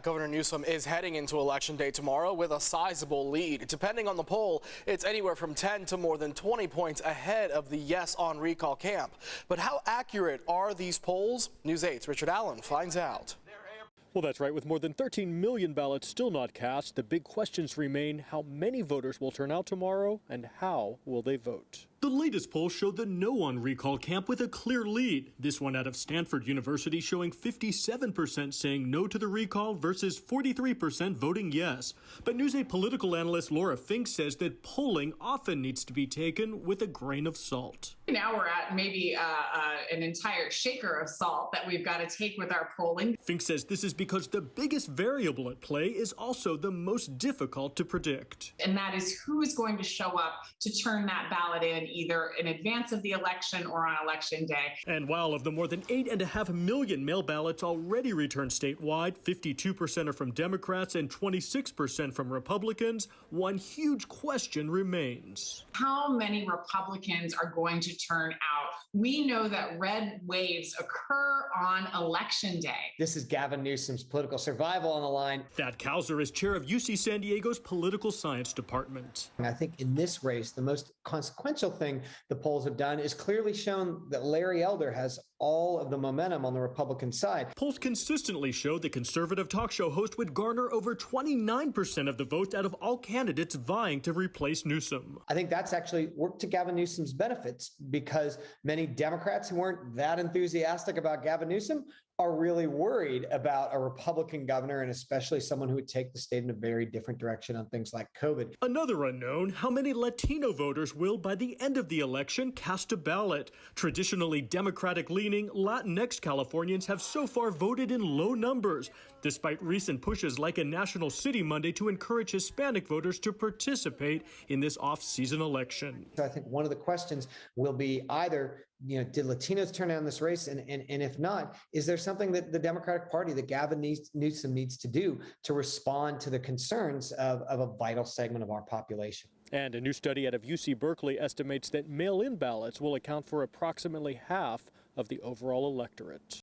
Governor Newsom is heading into Election Day tomorrow with a sizable lead. Depending on the poll, it's anywhere from 10 to more than 20 points ahead of the yes on recall camp. But how accurate are these polls? News 8's Richard Allen finds out. Well, that's right. With more than 13 million ballots still not cast, the big questions remain: how many voters will turn out tomorrow and how will they vote? The latest poll showed the no on recall camp with a clear lead. This one out of Stanford University showing 57% saying no to the recall versus 43% voting yes. But News 8 political analyst Laura Fink says that polling often needs to be taken with a grain of salt. Now we're at maybe an entire shaker of salt that we've got to take with our polling. Fink says this is because the biggest variable at play is also the most difficult to predict. And that is who is going to show up to turn that ballot in either in advance of the election or on election day. And while of the more than 8.5 million mail ballots already returned statewide, 52% are from Democrats and 26% from Republicans, one huge question remains. How many Republicans are going to turn out? We know that red waves occur on election day. This is Gavin Newsom's political survival on the line. Thad Kauser is chair of UC San Diego's political science department. And I think in this race, the most consequential thing the polls have done is clearly shown that Larry Elder has all of the momentum on the Republican side. Polls consistently show the conservative talk show host would garner over 29% of the votes out of all candidates vying to replace Newsom. I think that's actually worked to Gavin Newsom's benefits because many Democrats who weren't that enthusiastic about Gavin Newsom are really worried about a Republican governor, and especially someone who would take the state in a very different direction on things like COVID. Another unknown: how many Latino voters will, by the end of the election, cast a ballot? Traditionally Democratic-leaning, Latinx Californians have so far voted in low numbers, despite recent pushes like a National City Monday to encourage Hispanic voters to participate in this off-season election. So I think one of the questions will be either, did Latinos turn out in this race? And if not, is there something that the Democratic Party, that Gavin Newsom needs to do to respond to the concerns of a vital segment of our population? And a new study out of UC Berkeley estimates that mail-in ballots will account for approximately half of the overall electorate.